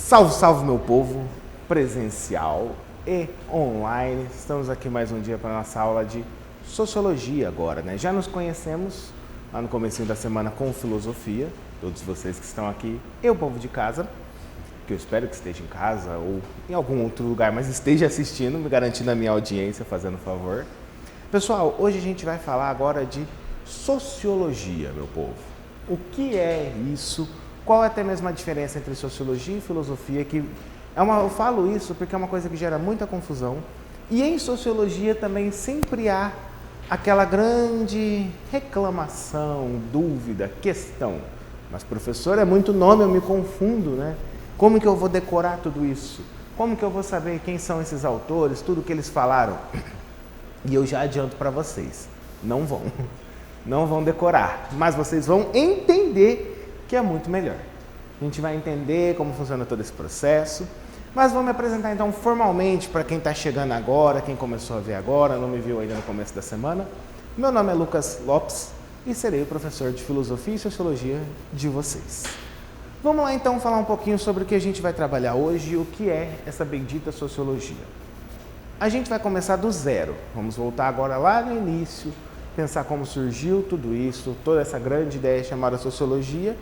Salve, salve meu povo, presencial e online. Estamos aqui mais um dia para a nossa aula de Sociologia agora, né? Já nos conhecemos lá no comecinho da semana com Filosofia, todos vocês que estão aqui e o povo de casa, que eu espero que esteja em casa ou em algum outro lugar, mas esteja assistindo, me garantindo a minha audiência, fazendo favor. Pessoal, hoje a gente vai falar agora de Sociologia, meu povo. O que é isso? Qual é até mesmo a diferença entre Sociologia e Filosofia? Eu falo isso porque é uma coisa que gera muita confusão. E em Sociologia também sempre há aquela grande reclamação, dúvida, questão. Mas professor, é muito nome, eu me confundo, né? Como que eu vou decorar tudo isso? Como que eu vou saber quem são esses autores, tudo que eles falaram? E eu já adianto para vocês, não vão decorar, mas vocês vão entender que é muito melhor. A gente vai entender como funciona todo esse processo, mas vou me apresentar então formalmente para quem está chegando agora, quem começou a ver agora, não me viu ainda no começo da semana. Meu nome é Lucas Lopes e serei o professor de Filosofia e Sociologia de vocês. Vamos lá então falar um pouquinho sobre o que a gente vai trabalhar hoje, o que é essa bendita Sociologia. A gente vai começar do zero, vamos voltar agora lá no início, pensar como surgiu tudo isso, toda essa grande ideia chamada Sociologia,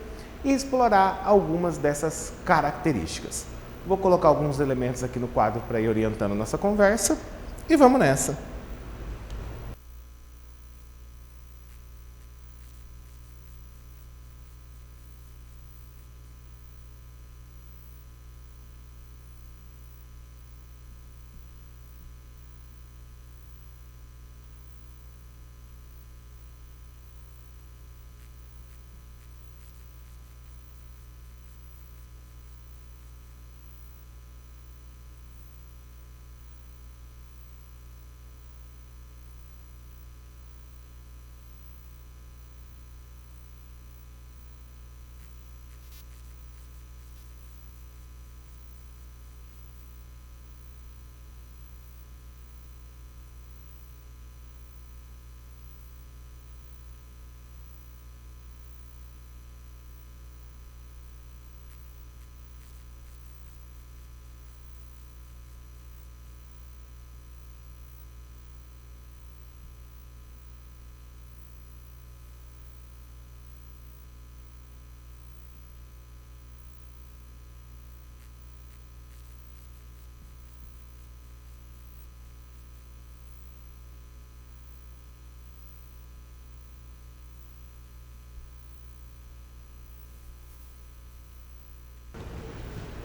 e explorar algumas dessas características. Vou colocar alguns elementos aqui no quadro para ir orientando a nossa conversa e vamos nessa.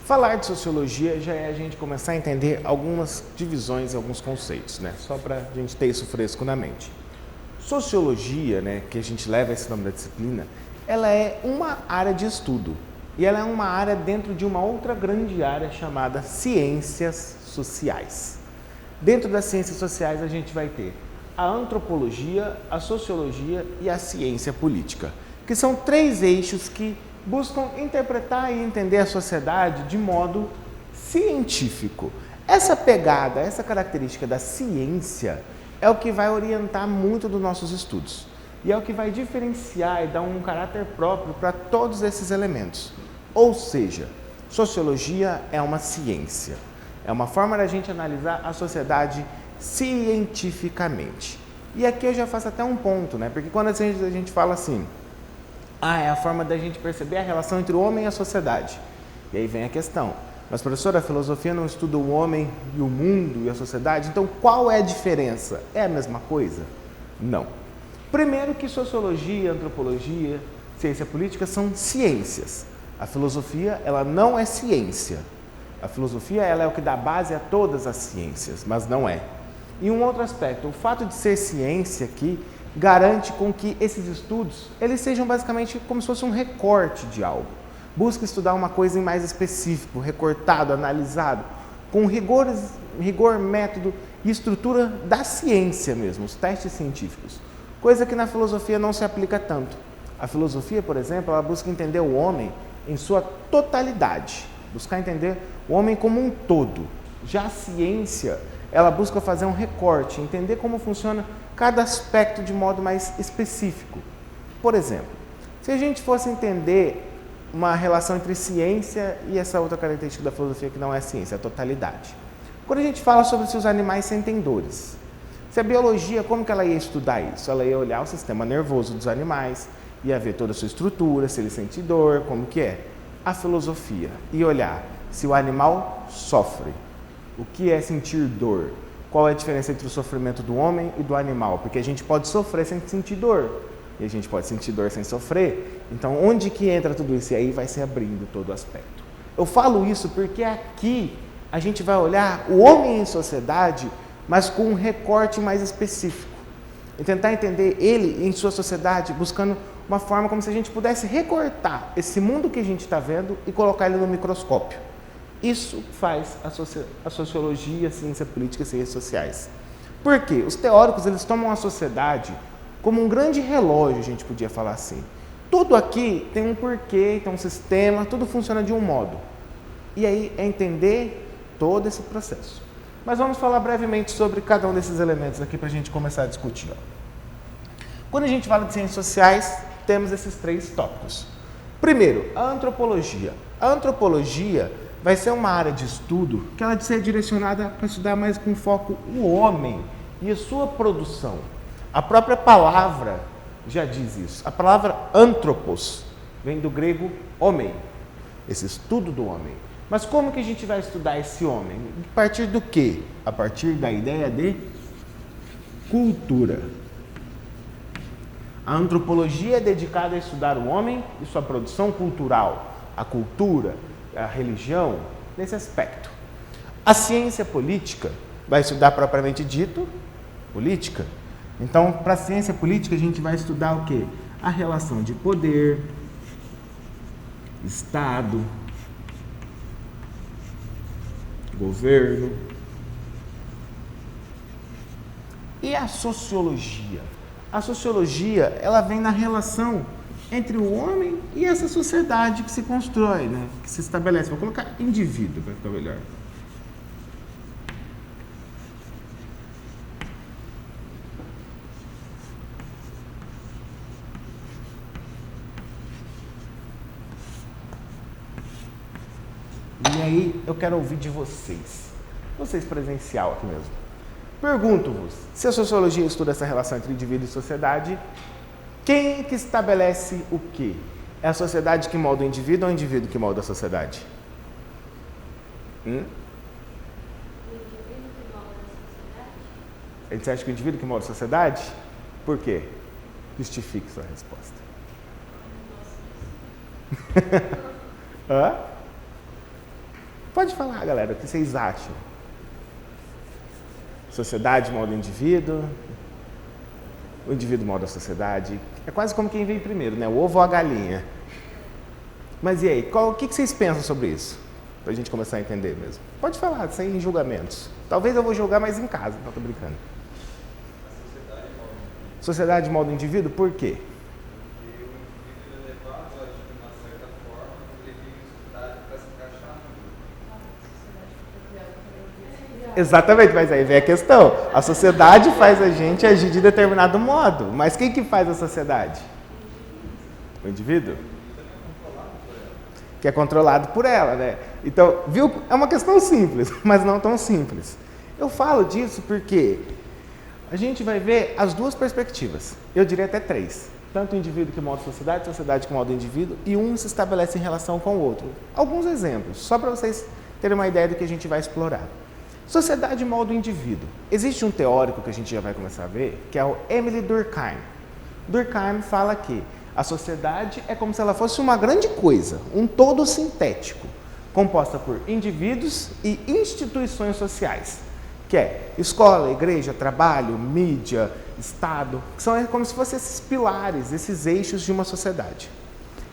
Falar de sociologia já é a gente começar a entender algumas divisões, alguns conceitos, né? Só para a gente ter isso fresco na mente. Sociologia, né, que a gente leva esse nome da disciplina, ela é uma área de estudo e ela é uma área dentro de uma outra grande área chamada ciências sociais. Dentro das ciências sociais a gente vai ter a antropologia, a sociologia e a ciência política, que são três eixos que buscam interpretar e entender a sociedade de modo científico. Essa pegada, essa característica da ciência é o que vai orientar muito dos nossos estudos e é o que vai diferenciar e dar um caráter próprio para todos esses elementos. Ou seja, sociologia é uma ciência, é uma forma da gente analisar a sociedade cientificamente. E aqui eu já faço até um ponto, né? Porque quando a gente fala assim, é a forma da gente perceber a relação entre o homem e a sociedade. E aí vem a questão, mas professor, a filosofia não estuda o homem e o mundo e a sociedade, então qual é a diferença? É a mesma coisa? Não. Primeiro que sociologia, antropologia, ciência política são ciências. A filosofia, ela não é ciência. A filosofia, ela é o que dá base a todas as ciências, mas não é. E um outro aspecto, o fato de ser ciência aqui garante com que esses estudos eles sejam basicamente como se fosse um recorte de algo. Busca estudar uma coisa em mais específico, recortado, analisado, com rigor, método e estrutura da ciência mesmo, os testes científicos. Coisa que na filosofia não se aplica tanto. A filosofia, por exemplo, ela busca entender o homem em sua totalidade, buscar entender o homem como um todo. Já a ciência, ela busca fazer um recorte, entender como funciona cada aspecto de modo mais específico. Por exemplo, se a gente fosse entender uma relação entre ciência e essa outra característica da filosofia que não é ciência, a totalidade. Quando a gente fala sobre se os animais sentem dores, se a biologia, como que ela ia estudar isso? Ela ia olhar o sistema nervoso dos animais, ia ver toda a sua estrutura, se ele sente dor, como que é. A filosofia ia olhar se o animal sofre, o que é sentir dor, qual é a diferença entre o sofrimento do homem e do animal, porque a gente pode sofrer sem sentir dor, e a gente pode sentir dor sem sofrer. Então, onde que entra tudo isso? E aí vai se abrindo todo o aspecto. Eu falo isso porque aqui a gente vai olhar o homem em sociedade, mas com um recorte mais específico. E tentar entender ele em sua sociedade, buscando uma forma como se a gente pudesse recortar esse mundo que a gente está vendo e colocar ele no microscópio. Isso faz a sociologia, a ciência política e as ciências sociais. Por quê? Os teóricos, eles tomam a sociedade como um grande relógio, a gente podia falar assim. Tudo aqui tem um porquê, tem um sistema, tudo funciona de um modo. E aí é entender todo esse processo. Mas vamos falar brevemente sobre cada um desses elementos aqui para a gente começar a discutir. Quando a gente fala de ciências sociais, temos esses 3 tópicos. Primeiro, a antropologia. A antropologia vai ser uma área de estudo que ela vai ser direcionada para estudar mais com foco o homem e a sua produção. A própria palavra já diz isso. A palavra antropos vem do grego homem, esse estudo do homem. Mas como que a gente vai estudar esse homem? A partir do quê? A partir da ideia de cultura. A antropologia é dedicada a estudar o homem e sua produção cultural, a cultura, a religião, nesse aspecto. A ciência política vai estudar propriamente dito política. Então, para a ciência política, a gente vai estudar o quê? A relação de poder, Estado, governo. E a sociologia? A sociologia, ela vem na relação entre o homem e essa sociedade que se constrói, né? Que se estabelece. Vou colocar indivíduo para ficar melhor. E aí eu quero ouvir de vocês presencial aqui mesmo. Pergunto-vos, se a sociologia estuda essa relação entre indivíduo e sociedade, quem que estabelece o quê? É a sociedade que molda o indivíduo ou o indivíduo que molda a sociedade? O indivíduo que molda a sociedade? Você acha que o indivíduo que molda a sociedade? Por quê? Justifique sua resposta. Hã? Pode falar, galera, o que vocês acham? Sociedade molda o indivíduo molda a sociedade. É quase como quem veio primeiro, né? O ovo ou a galinha. Mas e aí, o que vocês pensam sobre isso? Pra gente começar a entender mesmo. Pode falar, sem julgamentos. Talvez eu vou julgar mais em casa, não tô brincando. A sociedade molda o indivíduo, por quê? Exatamente, mas aí vem a questão. A sociedade faz a gente agir de determinado modo. Mas quem que faz a sociedade? O indivíduo? Que é controlado por ela, né? Então, viu? É uma questão simples, mas não tão simples. Eu falo disso porque a gente vai ver as duas perspectivas. Eu diria até 3. Tanto o indivíduo que molda a sociedade que molda o indivíduo, e um se estabelece em relação com o outro. Alguns exemplos, só para vocês terem uma ideia do que a gente vai explorar. Sociedade molda o indivíduo. Existe um teórico que a gente já vai começar a ver, que é o Émile Durkheim. Durkheim fala que a sociedade é como se ela fosse uma grande coisa, um todo sintético, composta por indivíduos e instituições sociais, que é escola, igreja, trabalho, mídia, Estado, que são como se fossem esses pilares, esses eixos de uma sociedade.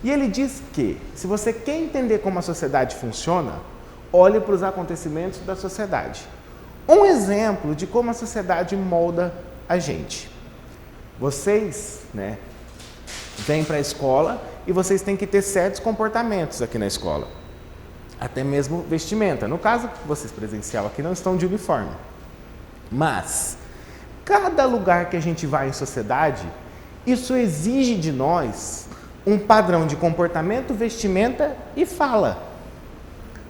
E ele diz que, se você quer entender como a sociedade funciona, olhe para os acontecimentos da sociedade. Um exemplo de como a sociedade molda a gente. Vocês, né, vêm para a escola e vocês têm que ter certos comportamentos aqui na escola. Até mesmo vestimenta. No caso, vocês presencial aqui não estão de uniforme. Mas, cada lugar que a gente vai em sociedade, isso exige de nós um padrão de comportamento, vestimenta e fala.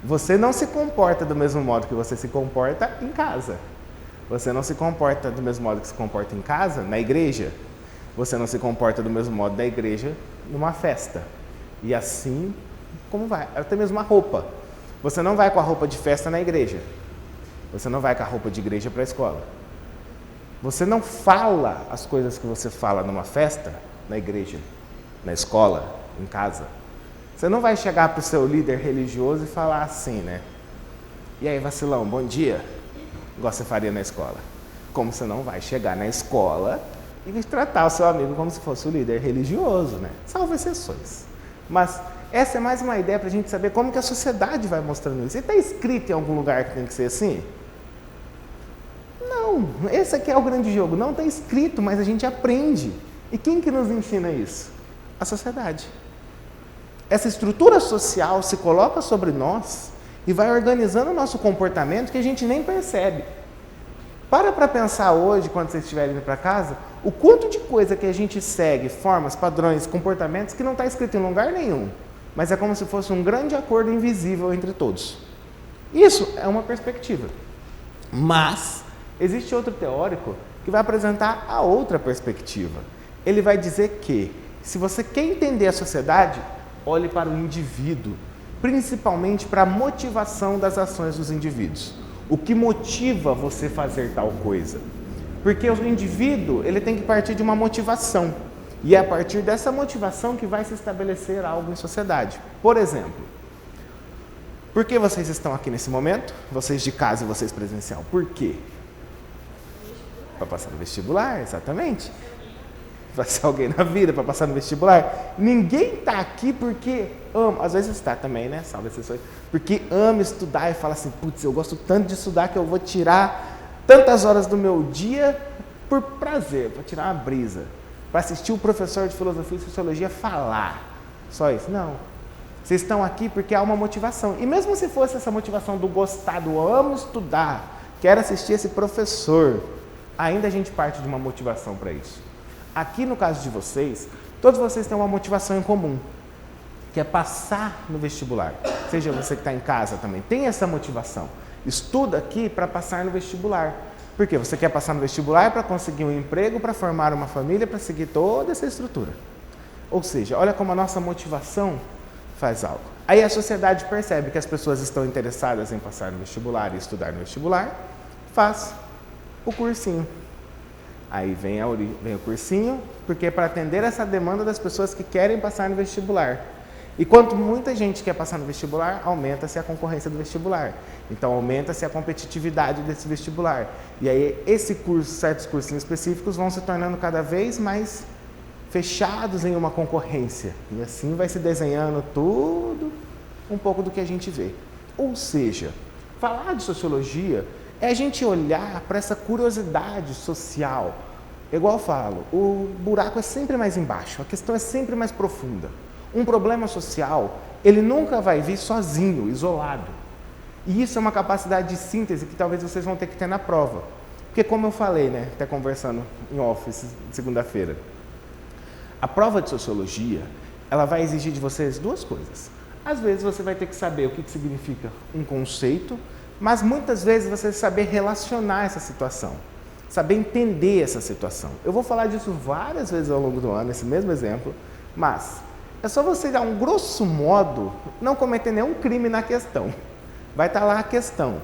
Você não se comporta do mesmo modo que você se comporta em casa. Você não se comporta do mesmo modo que se comporta em casa, na igreja. Você não se comporta do mesmo modo da igreja numa festa. E assim, como vai? Até mesmo a roupa. Você não vai com a roupa de festa na igreja. Você não vai com a roupa de igreja para a escola. Você não fala as coisas que você fala numa festa, na igreja, na escola, em casa. Você não vai chegar para o seu líder religioso e falar assim, né? E aí, vacilão, bom dia. Igual você faria na escola. Como você não vai chegar na escola e tratar o seu amigo como se fosse o líder religioso, né? Salvo exceções. Mas essa é mais uma ideia para a gente saber como que a sociedade vai mostrando isso. E está escrito em algum lugar que tem que ser assim? Não, esse aqui é o grande jogo. Não está escrito, mas a gente aprende. E quem que nos ensina isso? A sociedade. Essa estrutura social se coloca sobre nós e vai organizando o nosso comportamento que a gente nem percebe. Para pensar hoje, quando vocês estiverem indo para casa, o quanto de coisa que a gente segue, formas, padrões, comportamentos que não está escrito em lugar nenhum, mas é como se fosse um grande acordo invisível entre todos. Isso é uma perspectiva. Mas existe outro teórico que vai apresentar a outra perspectiva. Ele vai dizer que, se você quer entender a sociedade, olhe para o indivíduo, principalmente para a motivação das ações dos indivíduos. O que motiva você fazer tal coisa? Porque o indivíduo, ele tem que partir de uma motivação. E é a partir dessa motivação que vai se estabelecer algo em sociedade. Por exemplo, por que vocês estão aqui nesse momento? Vocês de casa e vocês presencial. Por quê? Para passar no vestibular, exatamente. Para ser alguém na vida, para passar no vestibular. Ninguém está aqui porque ama, às vezes está também, né? Salve exceções. Porque ama estudar e fala assim, putz, eu gosto tanto de estudar que eu vou tirar tantas horas do meu dia por prazer, para tirar uma brisa, para assistir o professor de filosofia e sociologia falar. Só isso? Não. Vocês estão aqui porque há uma motivação. E mesmo se fosse essa motivação do gostar, do amo estudar, quero assistir esse professor, ainda a gente parte de uma motivação para isso. Aqui no caso de vocês, todos vocês têm uma motivação em comum, que é passar no vestibular. Seja você que está em casa também, tem essa motivação. Estuda aqui para passar no vestibular. Por quê? Você quer passar no vestibular para conseguir um emprego, para formar uma família, para seguir toda essa estrutura. Ou seja, olha como a nossa motivação faz algo. Aí a sociedade percebe que as pessoas estão interessadas em passar no vestibular e estudar no vestibular, faz o cursinho. Aí vem o cursinho, porque é para atender essa demanda das pessoas que querem passar no vestibular. E quanto muita gente quer passar no vestibular, aumenta-se a concorrência do vestibular. Então aumenta-se a competitividade desse vestibular. E aí certos cursinhos específicos vão se tornando cada vez mais fechados em uma concorrência. E assim vai se desenhando tudo um pouco do que a gente vê. Ou seja, falar de sociologia é a gente olhar para essa curiosidade social. Igual eu falo, o buraco é sempre mais embaixo, a questão é sempre mais profunda. Um problema social, ele nunca vai vir sozinho, isolado. E isso é uma capacidade de síntese que talvez vocês vão ter que ter na prova. Porque como eu falei, né, até conversando em office segunda-feira, a prova de sociologia, ela vai exigir de vocês duas coisas. Às vezes você vai ter que saber o que significa um conceito, mas muitas vezes você saber relacionar essa situação, saber entender essa situação. Eu vou falar disso várias vezes ao longo do ano, esse mesmo exemplo, mas é só você dar um grosso modo, não cometer nenhum crime na questão. Vai estar lá a questão.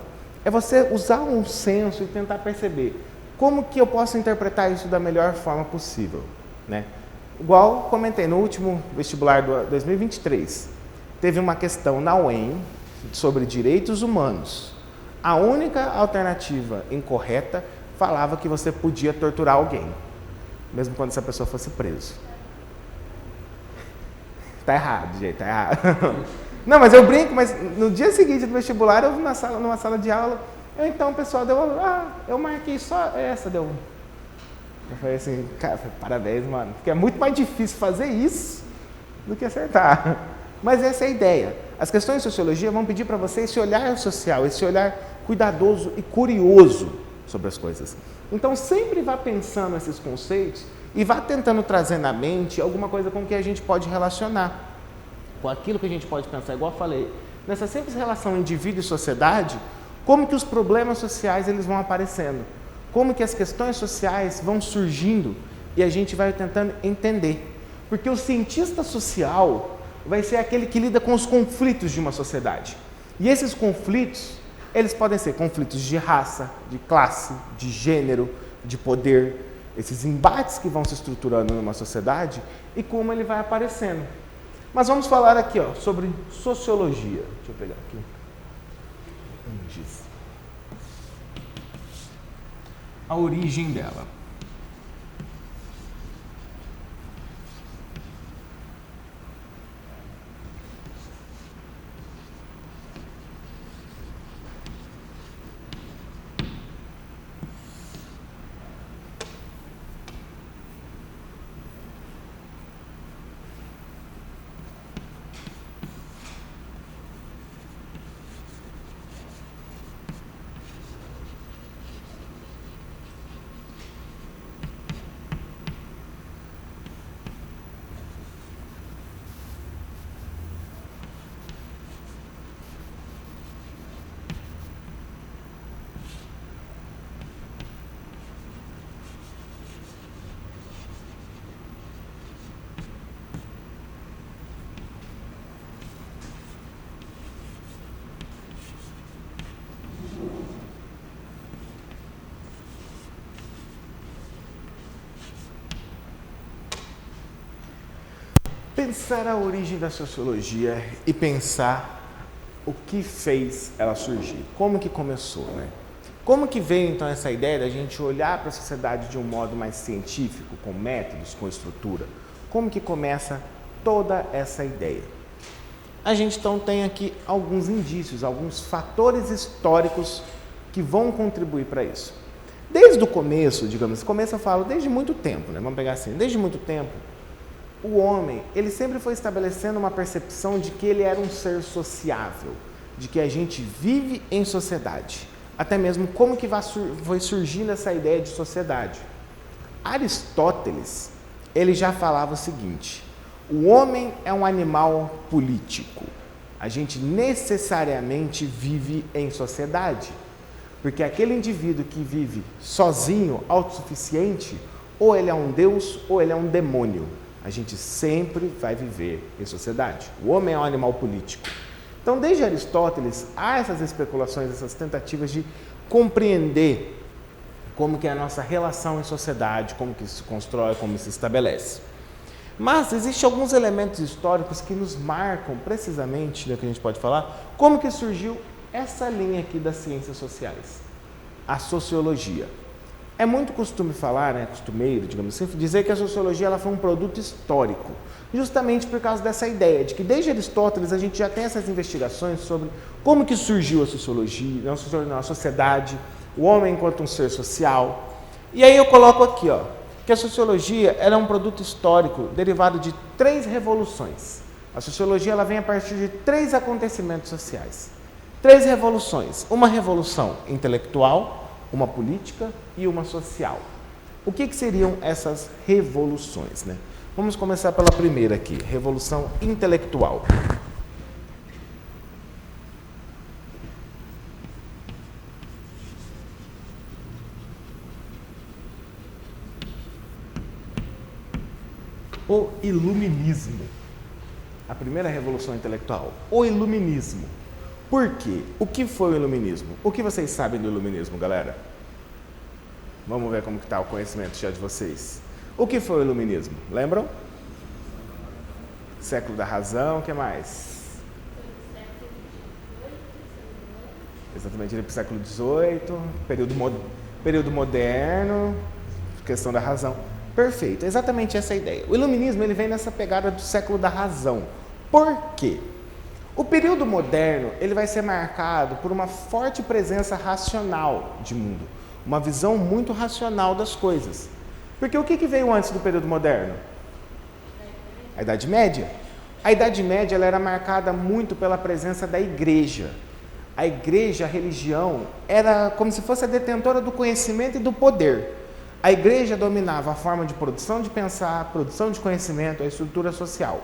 É você usar um senso e tentar perceber como que eu posso interpretar isso da melhor forma possível, né? Igual comentei no último vestibular de 2023, teve uma questão na UEM sobre direitos humanos. A única alternativa incorreta falava que você podia torturar alguém, mesmo quando essa pessoa fosse presa. Tá errado, gente, tá errado. Não, mas eu brinco, mas no dia seguinte do vestibular, eu numa sala de aula, então o pessoal deu, eu marquei só essa, deu. Eu falei assim, cara, parabéns, mano, porque é muito mais difícil fazer isso do que acertar. Mas essa é a ideia. As questões de sociologia vão pedir para você esse olhar social, esse olhar cuidadoso e curioso sobre as coisas. Então, sempre vá pensando nesses conceitos e vá tentando trazer na mente alguma coisa com que a gente pode relacionar, com aquilo que a gente pode pensar, igual eu falei, nessa simples relação indivíduo e sociedade, como que os problemas sociais eles vão aparecendo, como que as questões sociais vão surgindo e a gente vai tentando entender. Porque o cientista social vai ser aquele que lida com os conflitos de uma sociedade. E esses conflitos, eles podem ser conflitos de raça, de classe, de gênero, de poder, esses embates que vão se estruturando numa sociedade e como ele vai aparecendo. Mas vamos falar aqui sobre sociologia. Deixa eu pegar aqui. A origem dela. Pensar a origem da sociologia e pensar o que fez ela surgir, como que começou, né? Como que veio então essa ideia da gente olhar para a sociedade de um modo mais científico, com métodos, com estrutura? Como que começa toda essa ideia? A gente então tem aqui alguns indícios, alguns fatores históricos que vão contribuir para isso. Desde o começo, digamos, começo eu falo desde muito tempo, né? Vamos pegar assim, desde muito tempo, o homem, ele sempre foi estabelecendo uma percepção de que ele era um ser sociável, de que a gente vive em sociedade. Até mesmo como que foi surgindo essa ideia de sociedade. Aristóteles, ele já falava o seguinte: o homem é um animal político. A gente necessariamente vive em sociedade, porque aquele indivíduo que vive sozinho, autossuficiente, ou ele é um deus ou ele é um demônio. A gente sempre vai viver em sociedade. O homem é um animal político. Então, desde Aristóteles, há essas especulações, essas tentativas de compreender como que é a nossa relação em sociedade, como que se constrói, como se estabelece. Mas existem alguns elementos históricos que nos marcam precisamente, né, que a gente pode falar, como que surgiu essa linha aqui das ciências sociais, a sociologia. É muito costume falar, né, costumeiro, digamos assim, dizer que a sociologia ela foi um produto histórico, justamente por causa dessa ideia de que desde Aristóteles a gente já tem essas investigações sobre como que surgiu a sociologia, a sociedade, o homem enquanto um ser social. E aí eu coloco aqui, que a sociologia ela é um produto histórico derivado de 3 revoluções. A sociologia ela vem a partir de 3 acontecimentos sociais. 3 revoluções, uma revolução intelectual, uma política e uma social. O que seriam essas revoluções, né? Vamos começar pela primeira aqui, revolução intelectual. O iluminismo. A primeira revolução intelectual, o iluminismo. Por quê? O que foi o iluminismo? O que vocês sabem do iluminismo, galera? Vamos ver como está o conhecimento já de vocês. O que foi o iluminismo? Lembram? Século da razão, o que mais? Exatamente, ele para o século XVIII, período moderno, questão da razão. Perfeito, exatamente essa é a ideia. O iluminismo ele vem nessa pegada do século da razão. Por quê? O período moderno ele vai ser marcado por uma forte presença racional de mundo, uma visão muito racional das coisas. Porque o que veio antes do período moderno? A Idade Média. A Idade Média ela era marcada muito pela presença da igreja. A igreja, a religião, era como se fosse a detentora do conhecimento e do poder. A igreja dominava a forma de produção de pensar, produção de conhecimento, a estrutura social.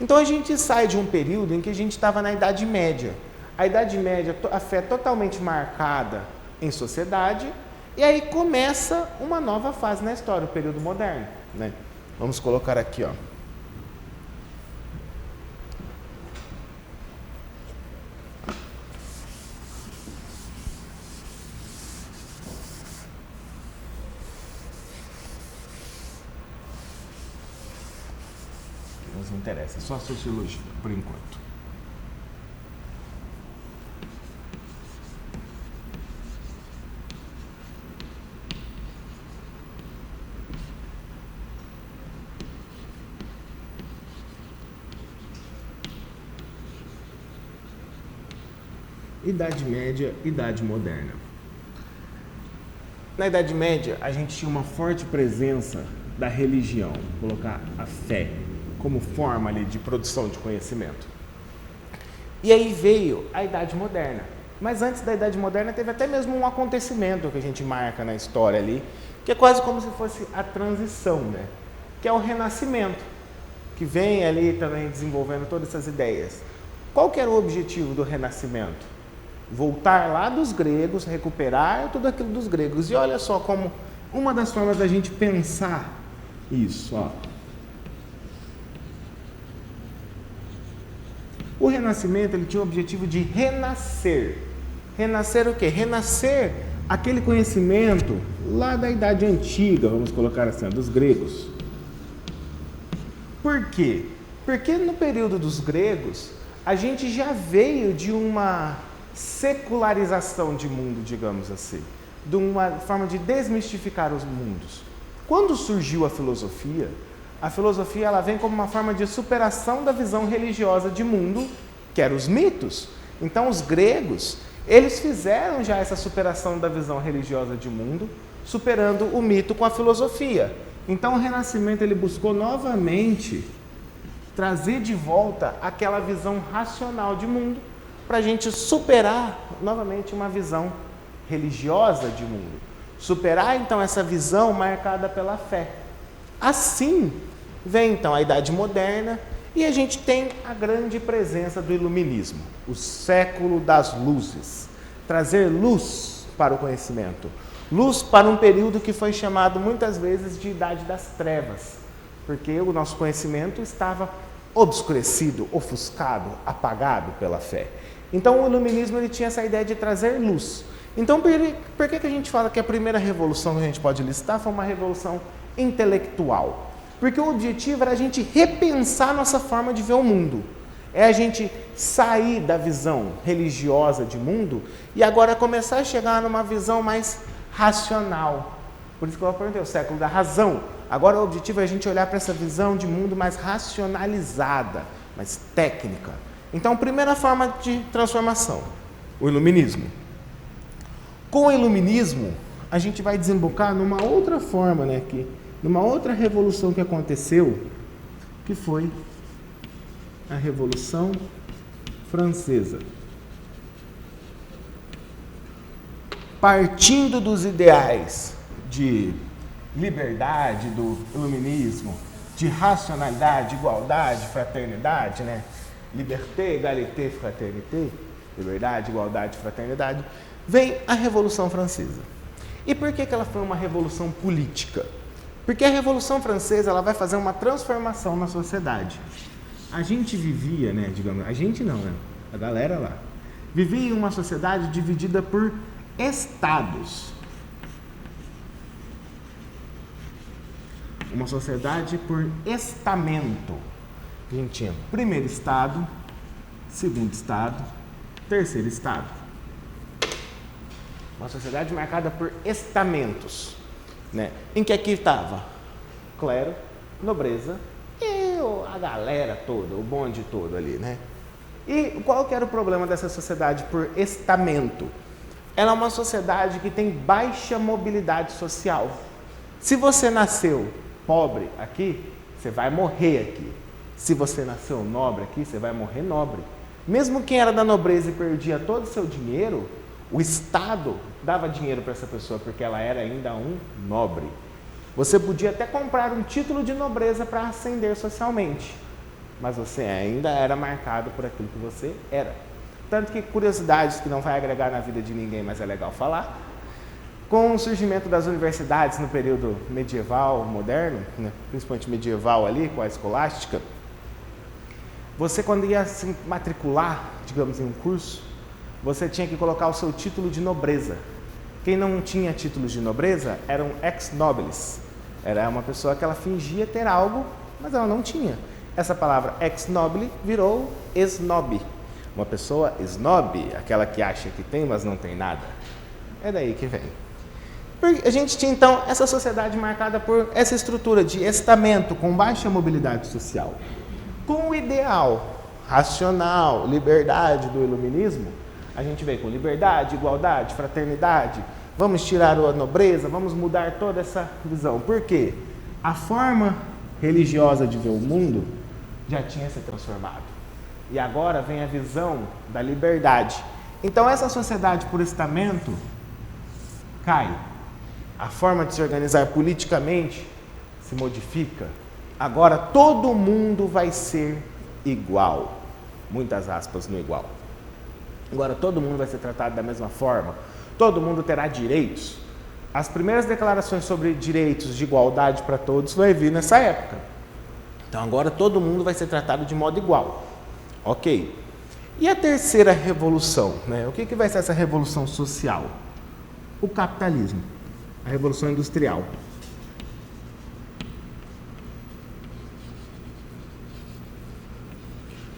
Então a gente sai de um período em que a gente estava na Idade Média. A Idade Média, a fé totalmente marcada em sociedade, e aí começa uma nova fase na história, o período moderno, né? Vamos colocar aqui, ó. Não interessa, só a sociologia, por enquanto. Idade Média, Idade Moderna. Na Idade Média, a gente tinha uma forte presença da religião, vou colocar a fé como forma ali de produção de conhecimento. E aí veio a Idade Moderna. Mas antes da Idade Moderna teve até mesmo um acontecimento que a gente marca na história ali, que é quase como se fosse a transição, né? Que é o Renascimento, que vem ali também desenvolvendo todas essas ideias. Qual que era o objetivo do Renascimento? Voltar lá dos gregos, recuperar tudo aquilo dos gregos. E olha só como uma das formas da gente pensar isso, ó. O Renascimento, ele tinha o objetivo de renascer. Renascer o quê? Renascer aquele conhecimento lá da Idade Antiga, vamos colocar assim, dos gregos. Por quê? Porque no período dos gregos, a gente já veio de uma secularização de mundo, digamos assim, de uma forma de desmistificar os mundos. Quando surgiu a filosofia ela vem como uma forma de superação da visão religiosa de mundo, que eram os mitos. Então os gregos, eles fizeram já essa superação da visão religiosa de mundo, superando o mito com a filosofia. Então o Renascimento ele buscou novamente trazer de volta aquela visão racional de mundo, para a gente superar novamente uma visão religiosa de mundo. Superar então essa visão marcada pela fé. Assim vem então a Idade Moderna e a gente tem a grande presença do Iluminismo, o século das luzes. Trazer luz para o conhecimento. Luz para um período que foi chamado muitas vezes de Idade das Trevas, porque o nosso conhecimento estava obscurecido, ofuscado, apagado pela fé. Então o Iluminismo ele tinha essa ideia de trazer luz. Então por que a gente fala que a primeira revolução que a gente pode listar foi uma revolução intelectual? Porque o objetivo era a gente repensar nossa forma de ver o mundo. É a gente sair da visão religiosa de mundo e agora começar a chegar numa visão mais racional. Por isso que eu perguntei, o século da razão. Agora o objetivo é a gente olhar para essa visão de mundo mais racionalizada, mais técnica. Então, primeira forma de transformação, o Iluminismo. Com o Iluminismo, a gente vai desembocar numa outra forma, né, numa outra revolução que aconteceu, que foi a Revolução Francesa. Partindo dos ideais de liberdade do Iluminismo, de racionalidade, igualdade, fraternidade, né? Liberté, égalité, fraternité, liberdade, igualdade, fraternidade, vem a Revolução Francesa. E por que ela foi uma revolução política? Porque a Revolução Francesa ela vai fazer uma transformação na sociedade. A gente vivia, né, digamos, a gente não, né, a galera lá, vivia em uma sociedade dividida por estados. Uma sociedade por estamento. A gente tinha primeiro estado, segundo estado, terceiro estado. Uma sociedade marcada por estamentos, né? Em que aqui estava clero, nobreza e a galera toda, o bonde todo ali, né? E qual que era o problema dessa sociedade por estamento? Ela é uma sociedade que tem baixa mobilidade social. Se você nasceu pobre aqui, você vai morrer aqui. Se você nasceu nobre aqui, você vai morrer nobre. Mesmo quem era da nobreza e perdia todo o seu dinheiro, o Estado dava dinheiro para essa pessoa porque ela era ainda um nobre. Você podia até comprar um título de nobreza para ascender socialmente, mas você ainda era marcado por aquilo que você era. Tanto que, curiosidades que não vai agregar na vida de ninguém, mas é legal falar, com o surgimento das universidades no período medieval, moderno, né, principalmente medieval ali, com a escolástica, você, quando ia se matricular, digamos, em um curso, você tinha que colocar o seu título de nobreza. Quem não tinha título de nobreza era um ex nobilis. Era uma pessoa que ela fingia ter algo, mas ela não tinha. Essa palavra ex nobile virou esnobe. Uma pessoa snob, aquela que acha que tem, mas não tem nada. É daí que vem. A gente tinha, então, essa sociedade marcada por essa estrutura de estamento com baixa mobilidade social. Com o ideal racional, liberdade do iluminismo, a gente veio com liberdade, igualdade, fraternidade, vamos tirar a nobreza, vamos mudar toda essa visão. Por quê? A forma religiosa de ver o mundo já tinha se transformado. E agora vem a visão da liberdade. Então essa sociedade por estamento cai. A forma de se organizar politicamente se modifica. Agora todo mundo vai ser igual. Muitas aspas no igual. Agora todo mundo vai ser tratado da mesma forma. Todo mundo terá direitos. As primeiras declarações sobre direitos de igualdade para todos vai vir nessa época. Então agora todo mundo vai ser tratado de modo igual. Ok. E a terceira revolução, né? O que vai ser essa revolução social? O capitalismo. A revolução industrial.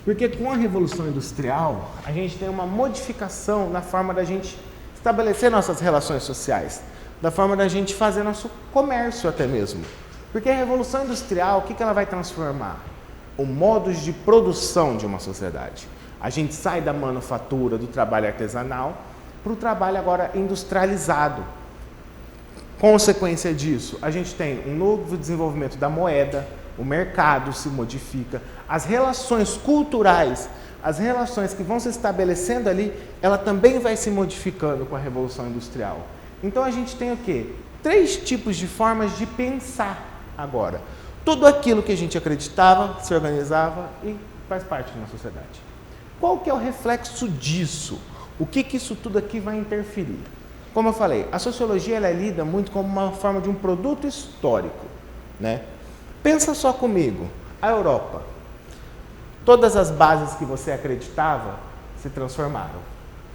Porque com a revolução industrial, a gente tem uma modificação na forma da gente estabelecer nossas relações sociais, da forma da gente fazer nosso comércio até mesmo. Porque a revolução industrial, o que ela vai transformar? O modo de produção de uma sociedade. A gente sai da manufatura, do trabalho artesanal, para o trabalho agora industrializado. Consequência disso, a gente tem um novo desenvolvimento da moeda, o mercado se modifica, as relações culturais, as relações que vão se estabelecendo ali, ela também vai se modificando com a Revolução Industrial. Então a gente tem o quê? 3 tipos de formas de pensar agora. Tudo aquilo que a gente acreditava, se organizava e faz parte de uma sociedade. Qual que é o reflexo disso? O que isso tudo aqui vai interferir? Como eu falei, a sociologia ela é lida muito como uma forma de um produto histórico, né? Pensa só comigo, a Europa. Todas as bases que você acreditava se transformaram.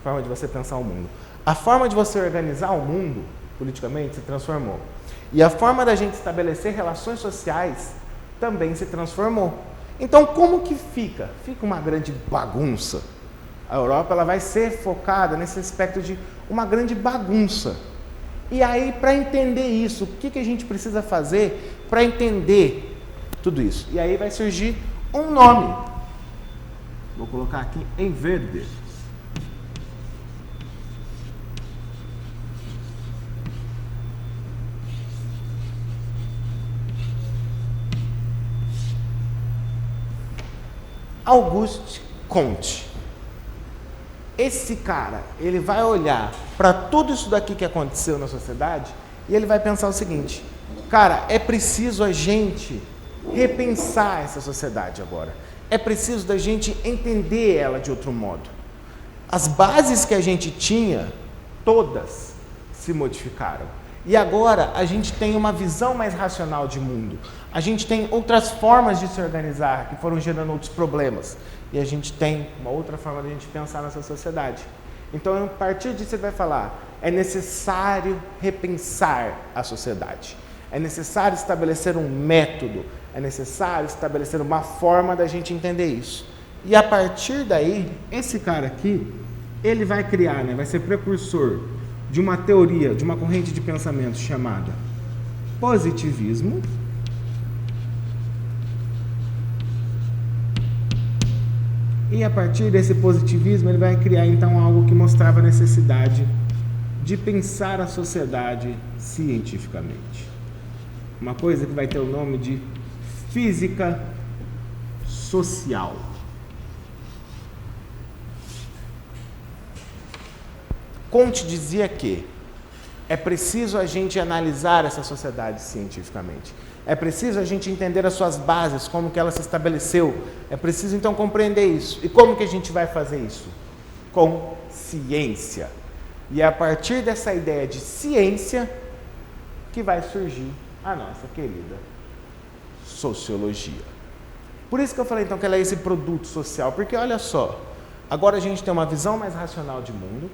A forma de você pensar o mundo. A forma de você organizar o mundo, politicamente, se transformou. E a forma da gente estabelecer relações sociais também se transformou. Então, como que fica? Fica uma grande bagunça. A Europa ela vai ser focada nesse aspecto de uma grande bagunça. E aí, para entender isso, o que a gente precisa fazer para entender tudo isso? E aí vai surgir um nome. Vou colocar aqui em verde. Auguste Comte. Esse cara, ele vai olhar para tudo isso daqui que aconteceu na sociedade e ele vai pensar o seguinte: cara, é preciso a gente repensar essa sociedade agora. É preciso da gente entender ela de outro modo. As bases que a gente tinha, todas se modificaram. E agora a gente tem uma visão mais racional de mundo. A gente tem outras formas de se organizar que foram gerando outros problemas. E a gente tem uma outra forma de a gente pensar nessa sociedade. Então, a partir disso, você vai falar, é necessário repensar a sociedade. É necessário estabelecer um método. É necessário estabelecer uma forma da gente entender isso. E a partir daí, esse cara aqui, ele vai criar, vai ser precursor de uma teoria, de uma corrente de pensamento chamada positivismo. E a partir desse positivismo, ele vai criar então algo que mostrava a necessidade de pensar a sociedade cientificamente. Uma coisa que vai ter o nome de física social. Comte dizia que É preciso a gente analisar essa sociedade cientificamente. É preciso a gente entender as suas bases, como que ela se estabeleceu. É preciso então compreender isso. E como que a gente vai fazer isso? Com ciência. E é a partir dessa ideia de ciência que vai surgir a nossa querida sociologia. Por isso que eu falei então que ela é esse produto social, porque olha só, agora a gente tem uma visão mais racional de mundo,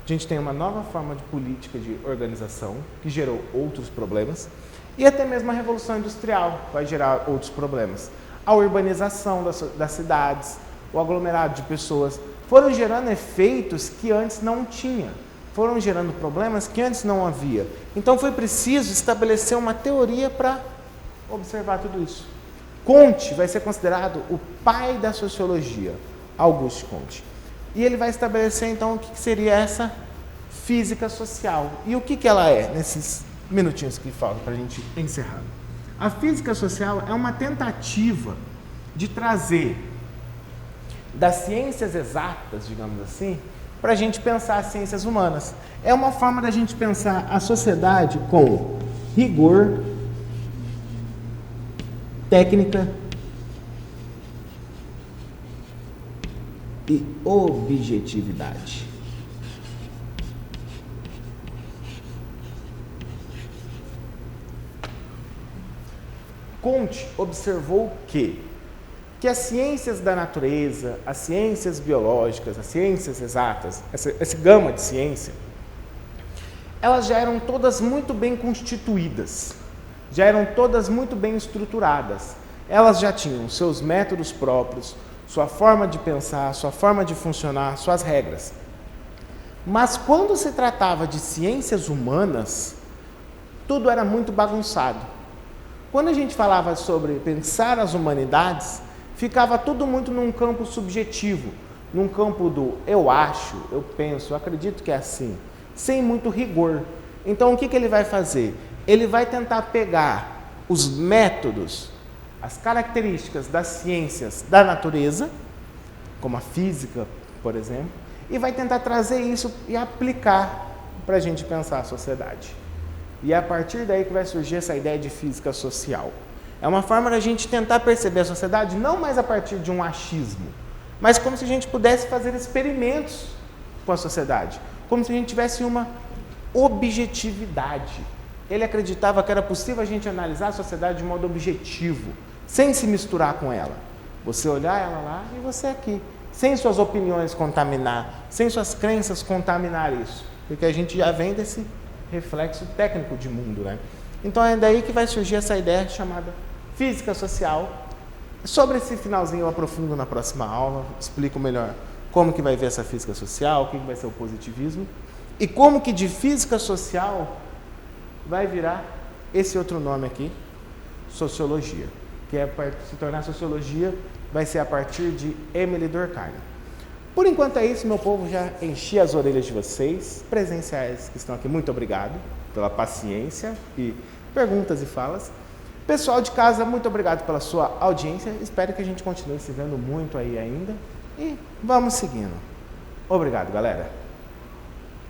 a gente tem uma nova forma de política de organização que gerou outros problemas, e até mesmo a Revolução Industrial vai gerar outros problemas. A urbanização das cidades, o aglomerado de pessoas, foram gerando efeitos que antes não tinha, foram gerando problemas que antes não havia. Então foi preciso estabelecer uma teoria para observar tudo isso. Comte vai ser considerado o pai da sociologia, Auguste Comte. E ele vai estabelecer então o que seria essa física social. E o que ela é, nesses minutinhos que faltam para a gente encerrar. A física social é uma tentativa de trazer das ciências exatas, digamos assim, para a gente pensar as ciências humanas. É uma forma da gente pensar a sociedade com rigor, técnica e objetividade. Comte observou que as ciências da natureza, as ciências biológicas, as ciências exatas, essa gama de ciência, elas já eram todas muito bem constituídas, já eram todas muito bem estruturadas. Elas já tinham seus métodos próprios, sua forma de pensar, sua forma de funcionar, suas regras. Mas quando se tratava de ciências humanas, tudo era muito bagunçado. Quando a gente falava sobre pensar as humanidades, ficava tudo muito num campo subjetivo, num campo do eu acho, eu penso, eu acredito que é assim, sem muito rigor. Então o que ele vai fazer? Ele vai tentar pegar os métodos, as características das ciências da natureza, como a física, por exemplo, e vai tentar trazer isso e aplicar para a gente pensar a sociedade. E é a partir daí que vai surgir essa ideia de física social. É uma forma da gente tentar perceber a sociedade não mais a partir de um achismo, mas como se a gente pudesse fazer experimentos com a sociedade, como se a gente tivesse uma objetividade. Ele acreditava que era possível a gente analisar a sociedade de modo objetivo, sem se misturar com ela. Você olhar ela lá e você aqui, sem suas opiniões contaminar, sem suas crenças contaminar isso, porque a gente já vem desse reflexo técnico de mundo, né? Então é daí que vai surgir essa ideia chamada física social. Sobre esse finalzinho eu aprofundo na próxima aula, explico melhor como que vai ver essa física social, o que vai ser o positivismo e como que de física social vai virar esse outro nome aqui, sociologia, que é se tornar sociologia vai ser a partir de Émile Durkheim. Por enquanto é isso, meu povo, já enchi as orelhas de vocês, presenciais que estão aqui, muito obrigado pela paciência e perguntas e falas. Pessoal de casa, muito obrigado pela sua audiência, espero que a gente continue se vendo muito aí ainda e vamos seguindo. Obrigado, galera.